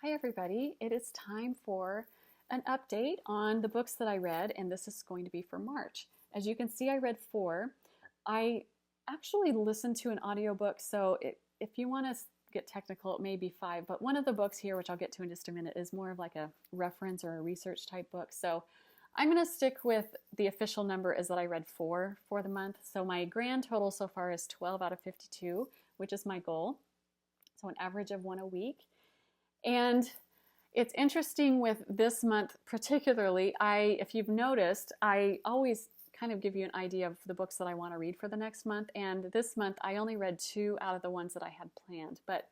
Hi everybody, it is time for an update on the books that I read, and this is going to be for March. As you can see, I read 4. I actually listened to an audiobook, so if you want to get technical, it may be 5, but one of the books here, which I'll get to in just a minute, is more of like a reference or a research type book. So I'm going to stick with the official number is that I read 4 for the month. So my grand total so far is 12 out of 52, which is my goal. So an average of 1 a week. And it's interesting with this month particularly, if you've noticed, I always kind of give you an idea of the books that I want to read for the next month. And this month I only read 2 out of the ones that I had planned. But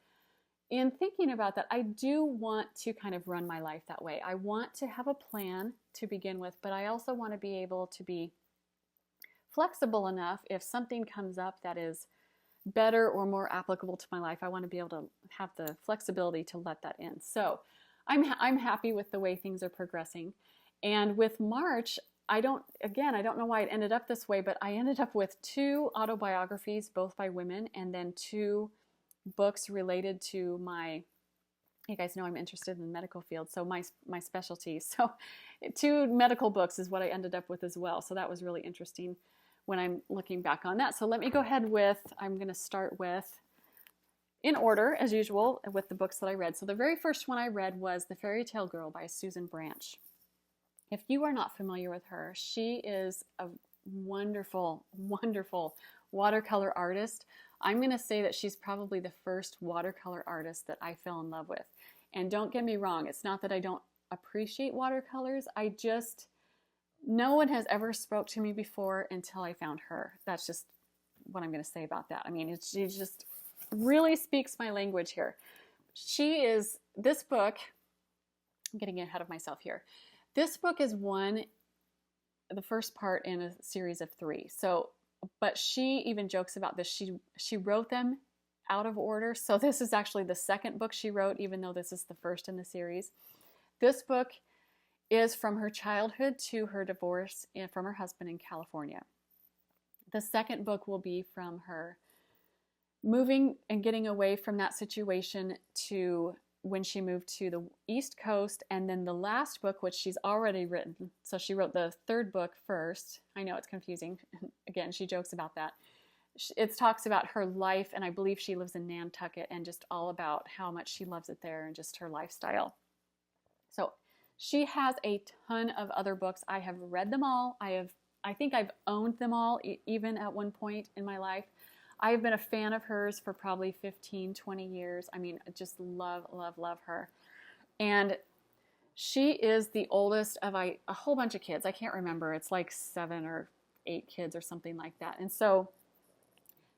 in thinking about that, I do want to kind of run my life that way. I want to have a plan to begin with, but I also want to be able to be flexible enough if something comes up that is better or more applicable to my life. I want to be able to have the flexibility to let that in. So I'm happy with the way things are progressing. And with March, I don't know why it ended up this way, but I ended up with 2 autobiographies, both by women, and then 2 books related to you guys know I'm interested in the medical field, so my specialty. So 2 medical books is what I ended up with as well. So that was really interesting when I'm looking back on that. So let me go ahead I'm going to start with, in order, as usual, with the books that I read. So the very first one I read was The Fairy Tale Girl by Susan Branch. If you are not familiar with her, she is a wonderful, wonderful watercolor artist. I'm going to say that she's probably the first watercolor artist that I fell in love with. And don't get me wrong, it's not that I don't appreciate watercolors. No one has ever spoke to me before until I found her. That's just what I'm going to say about that. I mean, she just really speaks my language here. This book, I'm getting ahead of myself here. This book is the first part in a series of 3. So, but she even jokes about this. She wrote them out of order. So this is actually the second book she wrote, even though this is the first in the series. This book is from her childhood to her divorce from her husband in California. The second book will be from her moving and getting away from that situation to when she moved to the East Coast, and then the last book, which she's already written. So she wrote the 3rd book first. I know it's confusing. Again, she jokes about that. It talks about her life, and I believe she lives in Nantucket, and just all about how much she loves it there and just her lifestyle. So she has a ton of other books. I have read them all. I think I've owned them all, even at one point in my life. I've been a fan of hers for probably 15, 20 years. I mean, just love, love, love her. And she is the oldest of a whole bunch of kids. I can't remember. It's like 7 or 8 kids or something like that. And so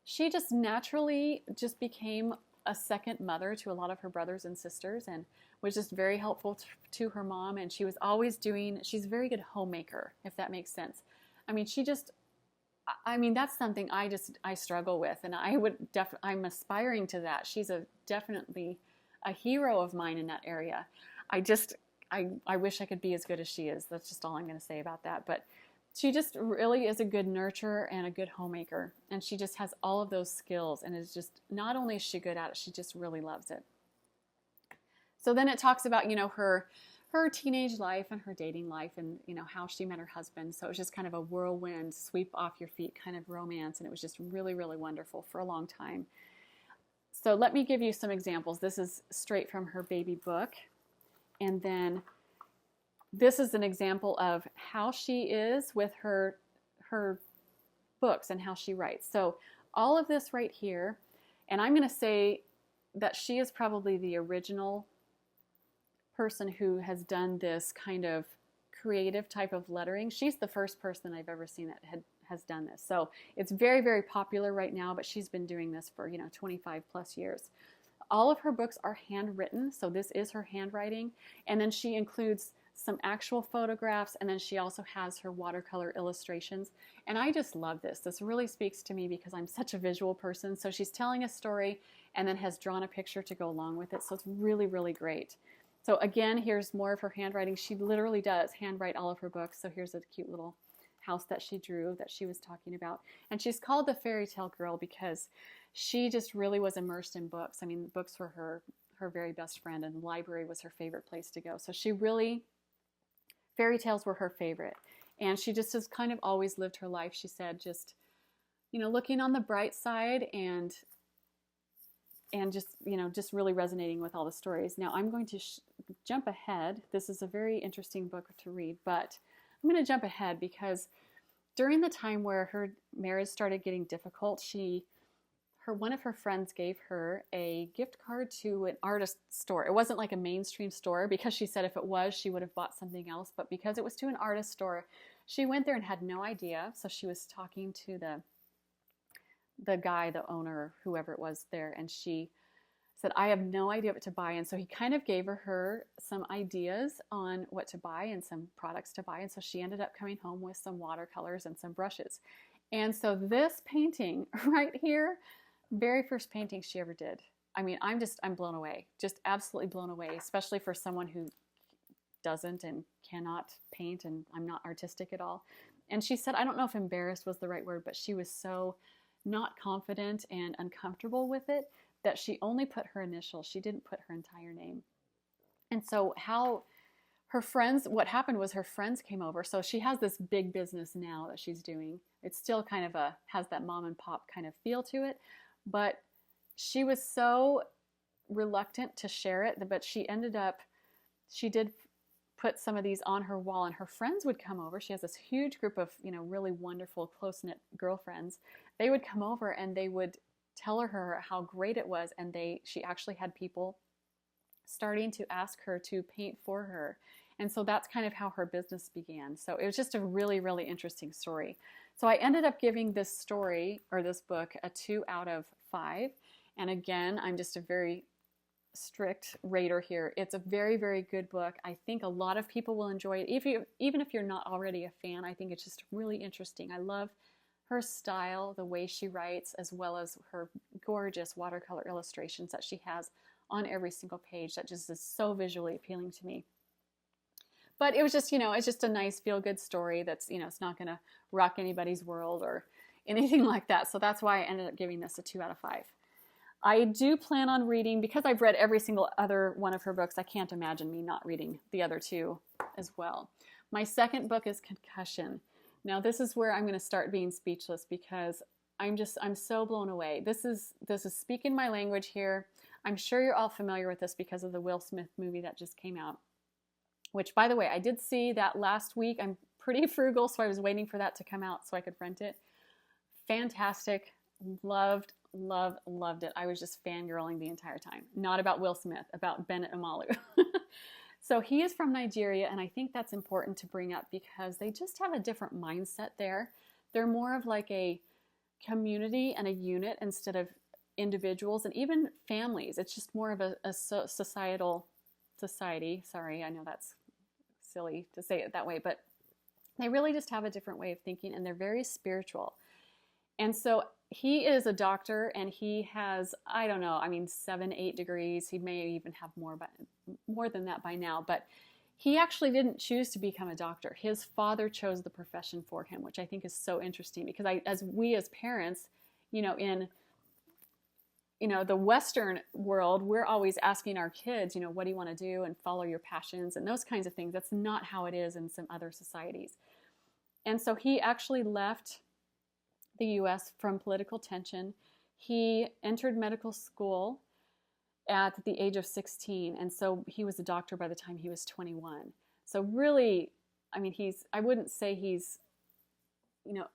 she just naturally just became a second mother to a lot of her brothers and sisters, and was just very helpful to her mom. And she was always she's a very good homemaker, if that makes sense. I mean, that's something I struggle with, and I'm aspiring to that. She's definitely a hero of mine in that area. I wish I could be as good as she is. That's just all I'm going to say about that. But she just really is a good nurturer and a good homemaker, and she just has all of those skills, and is just, not only is she good at it, she just really loves it. So then it talks about, her teenage life and her dating life, and how she met her husband. So it was just kind of a whirlwind, sweep off your feet kind of romance, and it was just really, really wonderful for a long time. So let me give you some examples. This is straight from her baby book, and then this is an example of how she is with her books and how she writes. So all of this right here, and I'm going to say that she is probably the original person who has done this kind of creative type of lettering. She's the first person I've ever seen that has done this. So it's very, very popular right now, but she's been doing this for 25 plus years. All of her books are handwritten, so this is her handwriting, and then she includes some actual photographs, and then she also has her watercolor illustrations. And I just love this. This really speaks to me because I'm such a visual person. So she's telling a story and then has drawn a picture to go along with it. So it's really, really great. So again, here's more of her handwriting. She literally does handwrite all of her books. So here's a cute little house that she drew that she was talking about. And she's called the Fairy Tale Girl because she just really was immersed in books. I mean, books were her very best friend, and the library was her favorite place to go. So she really, fairy tales were her favorite. And she just has kind of always lived her life, she said, just, looking on the bright side and just, just really resonating with all the stories. Now I'm going to jump ahead. This is a very interesting book to read, but I'm going to jump ahead because during the time where her marriage started getting difficult, one of her friends gave her a gift card to an artist store. It wasn't like a mainstream store, because she said if it was, she would have bought something else. But because it was to an artist store, she went there and had no idea. So she was talking to the guy, the owner, whoever it was there, and she said, I have no idea what to buy. And so he kind of gave her some ideas on what to buy and some products to buy. And so she ended up coming home with some watercolors and some brushes. And so this painting right here, very first painting she ever did. I mean, I'm blown away, just absolutely blown away, especially for someone who doesn't and cannot paint, and I'm not artistic at all. And she said, I don't know if embarrassed was the right word, but she was so not confident and uncomfortable with it that she only put her initials. She didn't put her entire name. And so what happened was her friends came over. So she has this big business now that she's doing. It's still kind of has that mom and pop kind of feel to it. But she was so reluctant to share it, but she did put some of these on her wall, and her friends would come over. She has this huge group of, really wonderful, close-knit girlfriends. They would come over and they would tell her how great it was, and she actually had people starting to ask her to paint for her. And so that's kind of how her business began. So it was just a really, really interesting story. So I ended up giving this story, or this book, a 2 out of 5. And again, I'm just a very strict rater here. It's a very, very good book. I think a lot of people will enjoy it. Even if you're not already a fan, I think it's just really interesting. I love her style, the way she writes, as well as her gorgeous watercolor illustrations that she has on every single page. That just is so visually appealing to me. But it was just, it's just a nice feel-good story that's, it's not going to rock anybody's world or anything like that. So that's why I ended up giving this a 2 out of 5. I do plan on reading, because I've read every single other one of her books, I can't imagine me not reading the other 2 as well. My second book is Concussion. Now this is where I'm going to start being speechless, because I'm so blown away. This is speaking my language here. I'm sure you're all familiar with this because of the Will Smith movie that just came out. Which, by the way, I did see that last week. I'm pretty frugal, so I was waiting for that to come out so I could rent it. Fantastic. Loved it. I was just fangirling the entire time. Not about Will Smith, about Bennett Amalu. So he is from Nigeria, and I think that's important to bring up because they just have a different mindset there. They're more of like a community and a unit instead of individuals and even families. It's just more of a society. Sorry, I know that's silly to say it that way, but they really just have a different way of thinking, and they're very spiritual. And so he is a doctor, and he has, 7, 8 degrees. He may even have more than that by now, but he actually didn't choose to become a doctor. His father chose the profession for him, which I think is so interesting, because as parents, in the Western world, we're always asking our kids, what do you want to do, and follow your passions and those kinds of things. That's not how it is in some other societies. And so he actually left the U.S. from political tension. He entered medical school at the age of 16, and so he was a doctor by the time he was 21. So really, I wouldn't say he's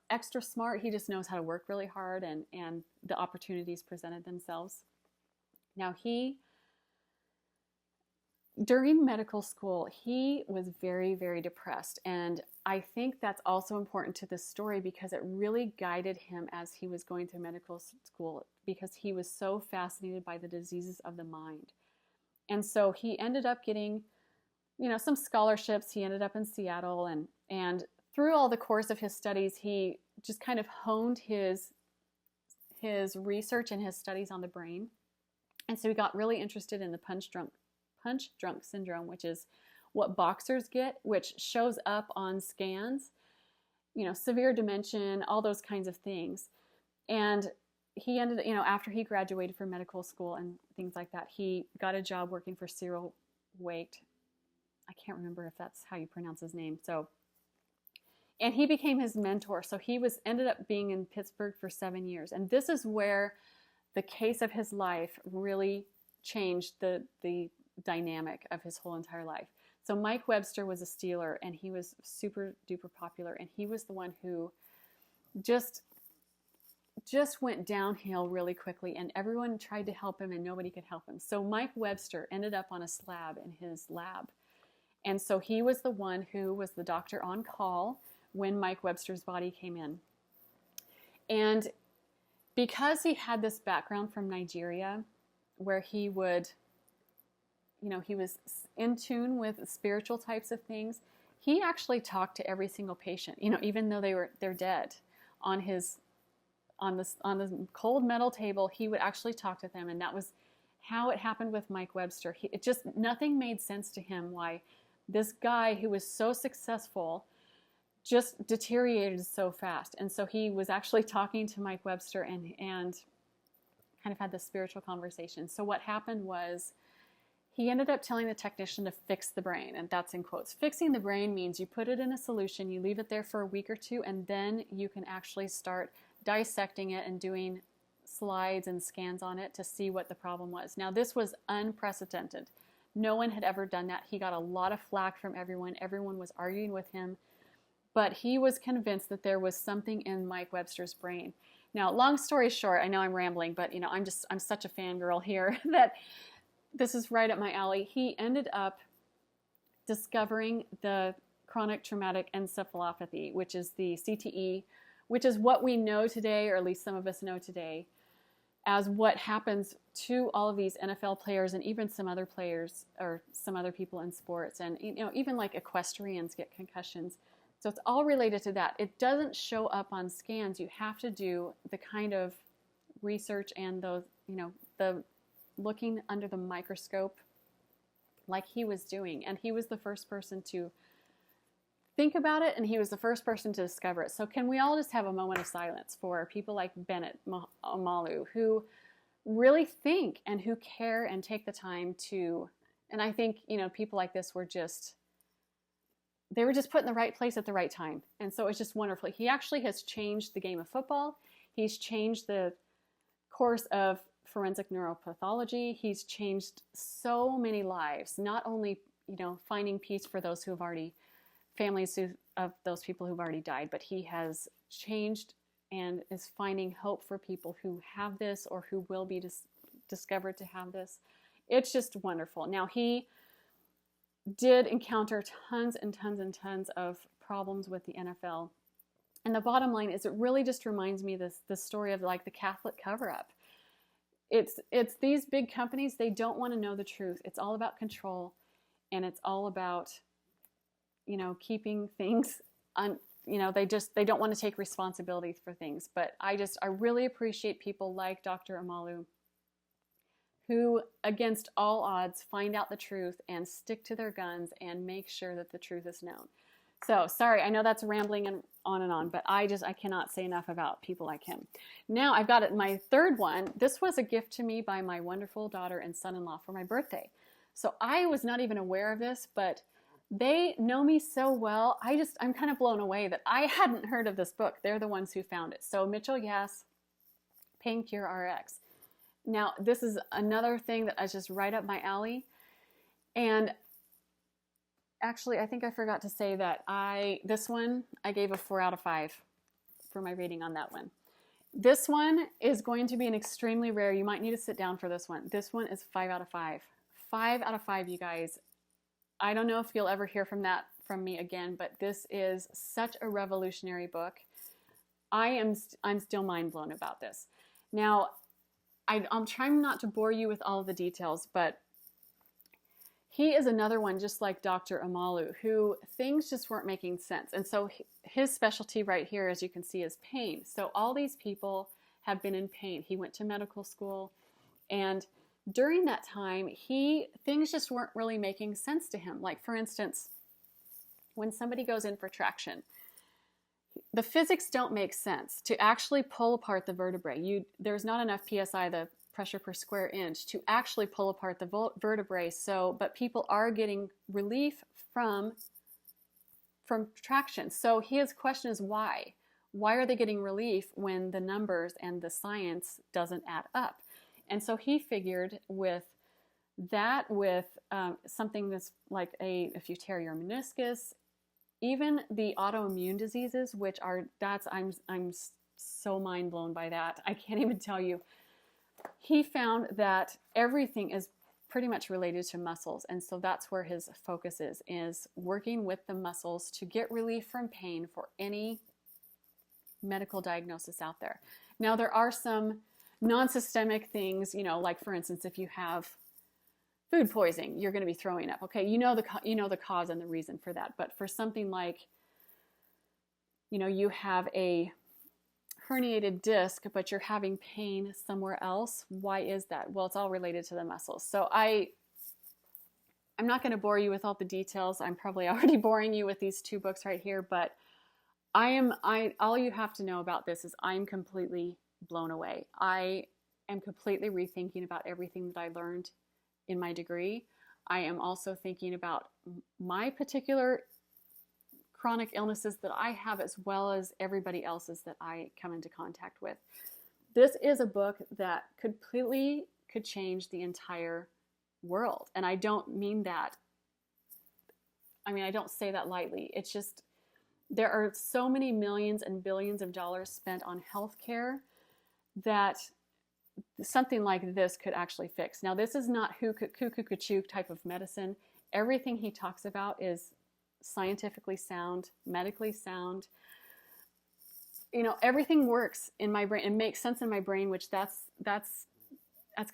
extra smart. He just knows how to work really hard, and the opportunities presented themselves. Now during medical school, he was very, very depressed. And I think that's also important to this story because it really guided him as he was going through medical school, because he was so fascinated by the diseases of the mind. And so he ended up getting, some scholarships. He ended up in Seattle, and through all the course of his studies, he just kind of honed his research and his studies on the brain. And so he got really interested in the punch drunk syndrome, which is what boxers get, which shows up on scans, severe dementia, all those kinds of things. And he ended, after he graduated from medical school and things like that, he got a job working for Cyril Waite. I can't remember if that's how you pronounce his name. And he became his mentor. So he ended up being in Pittsburgh for 7 years. And this is where the case of his life really changed the dynamic of his whole entire life. So Mike Webster was a Steeler, and he was super duper popular. And he was the one who just went downhill really quickly, and everyone tried to help him and nobody could help him. So Mike Webster ended up on a slab in his lab. And so he was the one who was the doctor on call when Mike Webster's body came in. And because he had this background from Nigeria, where he would, he was in tune with spiritual types of things, he actually talked to every single patient, even though they're dead. On the cold metal table, he would actually talk to them, and that was how it happened with Mike Webster. Nothing made sense to him why this guy who was so successful just deteriorated so fast. And so he was actually talking to Mike Webster and kind of had this spiritual conversation. So what happened was he ended up telling the technician to fix the brain, and that's in quotes. Fixing the brain means you put it in a solution, you leave it there for a week or two, and then you can actually start dissecting it and doing slides and scans on it to see what the problem was. Now, this was unprecedented. No one had ever done that. He got a lot of flack from everyone. Everyone was arguing with him. But he was convinced that there was something in Mike Webster's brain. Now, long story short, I know I'm rambling, but I'm such a fangirl here that this is right up my alley. He ended up discovering the chronic traumatic encephalopathy, which is the CTE, which is what we know today, or at least some of us know today, as what happens to all of these NFL players and even some other players or some other people in sports. And even like equestrians get concussions. So it's all related to that. It doesn't show up on scans. You have to do the kind of research and those, the looking under the microscope like he was doing. And he was the first person to think about it, and he was the first person to discover it. So can we all just have a moment of silence for people like Bennett Omalu, who really think and who care and take the time to, and I think, people like this were just put in the right place at the right time. And so it's just wonderful. He actually has changed the game of football. He's changed the course of forensic neuropathology. He's changed so many lives, not only, finding peace for those who have already, families of those people who've already died, but he has changed and is finding hope for people who have this or who will be discovered to have this. It's just wonderful. Now, he did encounter tons and tons and tons of problems with the NFL. And the bottom line is it really just reminds me this story of like the Catholic cover-up. It's these big companies, they don't want to know the truth. It's all about control, and it's all about, keeping things they don't want to take responsibility for things. But I really appreciate people like Dr. Omalu, who, against all odds, find out the truth and stick to their guns and make sure that the truth is known. So, sorry, I know that's rambling and on, but I cannot say enough about people like him. Now, I've got my third one. This was a gift to me by my wonderful daughter and son-in-law for my birthday. So I was not even aware of this, but they know me so well. I'm kind of blown away that I hadn't heard of this book. They're the ones who found it. So Mitchell Yass, Pain Cure RX. Now, this is another thing that is just right up my alley. And actually, I think I forgot to say that this one, I gave a 4 out of 5 for my rating on that one. This one is going to be an extremely rare. You might need to sit down for this one. This one is 5 out of 5. 5 out of 5, you guys. I don't know if you'll ever hear from me again, but this is such a revolutionary book. I'm still mind blown about this. Now, I'm trying not to bore you with all of the details, but he is another one just like Dr. Omalu, who things just weren't making sense. And so his specialty right here, as you can see, is pain. So all these people have been in pain. He went to medical school, and during that time, things just weren't really making sense to him. Like, for instance, when somebody goes in for traction, the physics don't make sense. To actually pull apart the vertebrae, there's not enough PSI, the pressure per square inch, to actually pull apart the vertebrae. So, but people are getting relief from traction. So his question is why? Why are they getting relief when the numbers and the science doesn't add up? And so he figured with that, with something that's like if you tear your meniscus, even the autoimmune diseases, which are, I'm so mind blown by that. I can't even tell you. He found that everything is pretty much related to muscles. And so that's where his focus is working with the muscles to get relief from pain for any medical diagnosis out there. Now, there are some non-systemic things, like for instance, if you have food poisoning, you're going to be throwing up. Okay, you know the cause and the reason for that. But for something like, you have a herniated disc, but you're having pain somewhere else. Why is that? Well, it's all related to the muscles. So I'm not going to bore you with all the details. I'm probably already boring you with these two books right here, but all you have to know about this is I'm completely blown away. I am completely rethinking about everything that I learned in my degree. I am also thinking about my particular chronic illnesses that I have, as well as everybody else's that I come into contact with. This is a book that completely could change the entire world. And I don't mean that. I don't say that lightly. It's just, there are so many millions and billions of dollars spent on healthcare that something like this could actually fix. Now, this is not cuckoo type of medicine. Everything he talks about is scientifically sound, medically sound. Everything works in my brain. It makes sense in my brain, which that's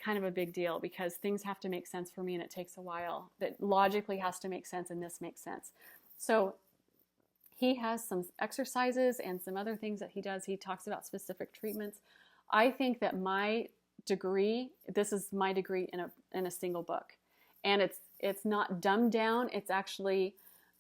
kind of a big deal, because things have to make sense for me, and it takes a while. That logically has to make sense, and this makes sense. So he has some exercises and some other things that he does. He talks about specific treatments. I think that this is my degree in a single book. And it's not dumbed down. It's actually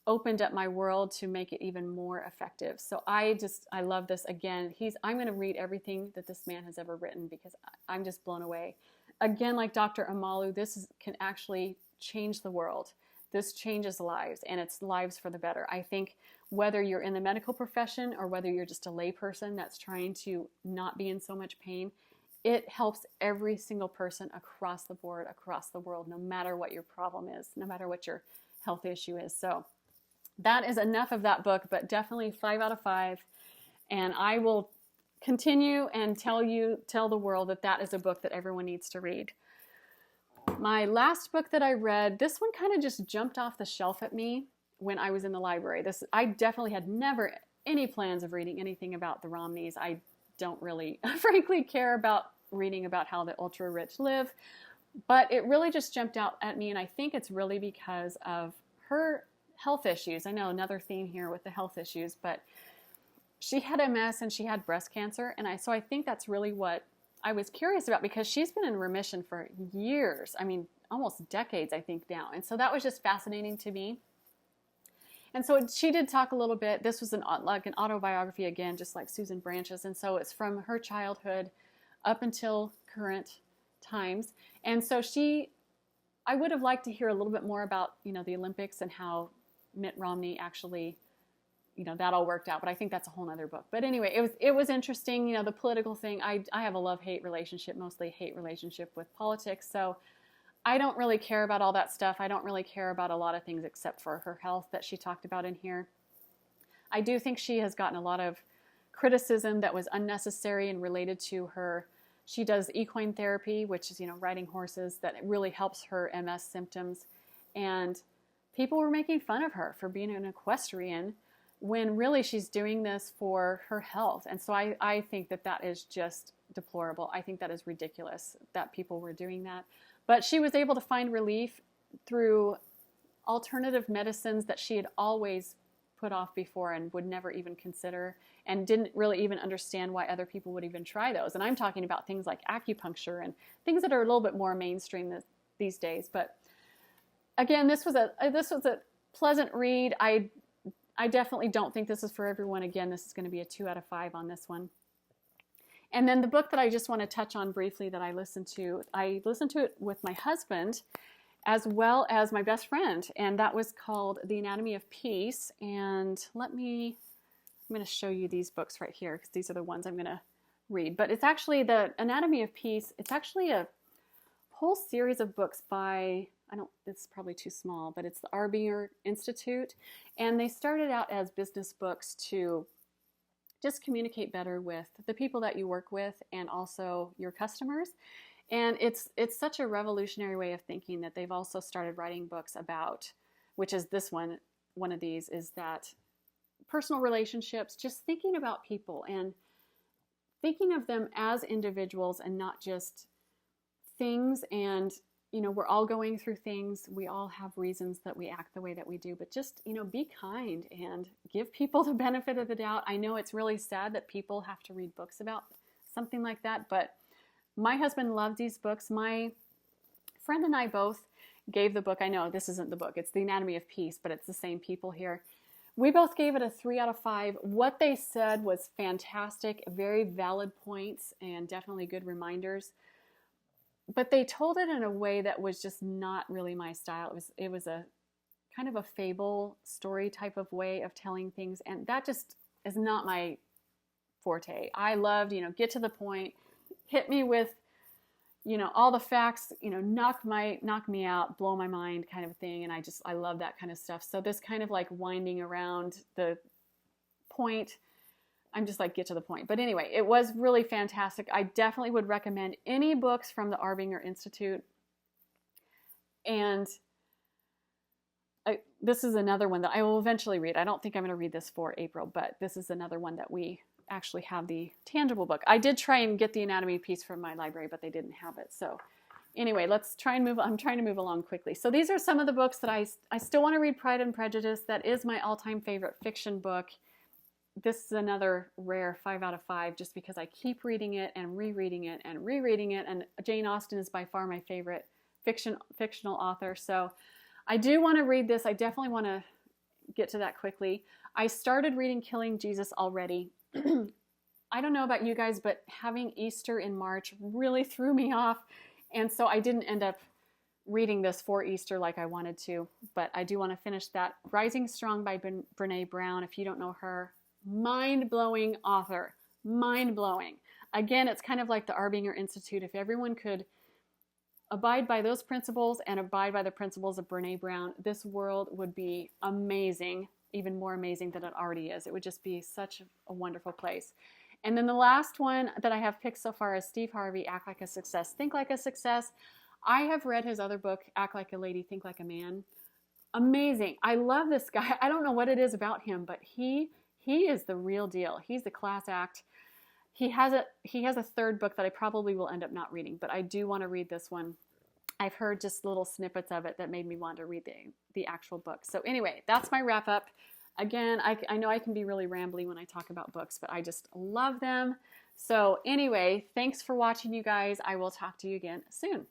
opened up my world to make it even more effective. So I love this. Again, I'm going to read everything that this man has ever written, because I'm just blown away. Again, like Dr. Amalu, can actually change the world. This changes lives, and it's lives for the better. I think whether you're in the medical profession or whether you're just a layperson that's trying to not be in so much pain, it helps every single person across the board, across the world, no matter what your problem is, no matter what your health issue is. So that is enough of that book, but definitely 5 out of 5. And I will continue and tell the world that is a book that everyone needs to read. My last book that I read, this one kind of just jumped off the shelf at me when I was in the library. I definitely had never any plans of reading anything about the Romneys. I don't really, frankly, care about reading about how the ultra-rich live. But it really just jumped out at me, and I think it's really because of her health issues. I know another theme here with the health issues, but she had MS and she had breast cancer, and so I think that's really what I was curious about, because she's been in remission for years. Almost decades, I think now. And so that was just fascinating to me. And so she did talk a little bit. This was like an autobiography again, just like Susan Branch's. And so it's from her childhood up until current times. And so I would have liked to hear a little bit more about, the Olympics and how Mitt Romney actually, that all worked out. But I think that's a whole nother book. But anyway, it was interesting, the political thing. I have a love-hate relationship, mostly hate relationship with politics. So I don't really care about all that stuff. I don't really care about a lot of things except for her health that she talked about in here. I do think she has gotten a lot of criticism that was unnecessary and related to her. She does equine therapy, which is, riding horses, that really helps her MS symptoms. And people were making fun of her for being an equestrian when really she's doing this for her health. And so I think that is just deplorable. I think that is ridiculous that people were doing that. But she was able to find relief through alternative medicines that she had always put off before and would never even consider, and didn't really even understand why other people would even try those. And I'm talking about things like acupuncture and things that are a little bit more mainstream these days. But again, this was a pleasant read. I I definitely don't think this is for everyone. Again, this is going to be a 2 out of 5 on this one. And then the book that I just want to touch on briefly that I listened to it with my husband as well as my best friend, and that was called The Anatomy of Peace. And I'm going to show you these books right here because these are the ones I'm going to read. But it's actually The Anatomy of Peace. It's actually a whole series of books by, it's probably too small, but it's the Arbinger Institute. And they started out as business books to just communicate better with the people that you work with and also your customers. And it's such a revolutionary way of thinking that they've also started writing books about, which is this one of these, is that personal relationships, just thinking about people and thinking of them as individuals and not just things. And we're all going through things. We all have reasons that we act the way that we do, but just, be kind and give people the benefit of the doubt. I know it's really sad that people have to read books about something like that, but my husband loved these books. My friend and I both gave the book, I know this isn't the book, it's The Anatomy of Peace, but it's the same people here. We both gave it a 3 out of 5. What they said was fantastic, very valid points, and definitely good reminders. But they told it in a way that was just not really my style. It was a kind of a fable story type of way of telling things, and that just is not my forte. I loved, get to the point, hit me with, all the facts, knock me out, blow my mind kind of thing, and I love that kind of stuff. So this kind of like winding around the point, I'm just like, get to the point. But anyway, it was really fantastic. I definitely would recommend any books from the Arbinger Institute. And this is another one that I will eventually read. I don't think I'm going to read this for April, but this is another one that we actually have the tangible book. I did try and get The Anatomy of Peace from my library, but they didn't have it. So anyway, let's try and move. I'm trying to move along quickly. So these are some of the books that I still want to read. Pride and Prejudice. That is my all-time favorite fiction book. This is another rare 5 out of 5 just because I keep reading it and rereading it and rereading it. And Jane Austen is by far my favorite fictional author. So I do want to read this. I definitely want to get to that quickly. I started reading Killing Jesus already. I don't know about you guys, but having Easter in March really threw me off. And so I didn't end up reading this for Easter like I wanted to. But I do want to finish that. Rising Strong by Brené Brown. If you don't know her, mind-blowing author. Mind-blowing. Again, it's kind of like the Arbinger Institute. If everyone could abide by those principles and abide by the principles of Brené Brown, this world would be amazing, even more amazing than it already is. It would just be such a wonderful place. And then the last one that I have picked so far is Steve Harvey, Act Like a Success, Think Like a Success. I have read his other book, Act Like a Lady, Think Like a Man. Amazing. I love this guy. I don't know what it is about him, but he is the real deal. He's the class act. He has a third book that I probably will end up not reading, but I do want to read this one. I've heard just little snippets of it that made me want to read the actual book. So anyway, that's my wrap up. Again, I know I can be really rambly when I talk about books, but I just love them. So anyway, thanks for watching, you guys. I will talk to you again soon.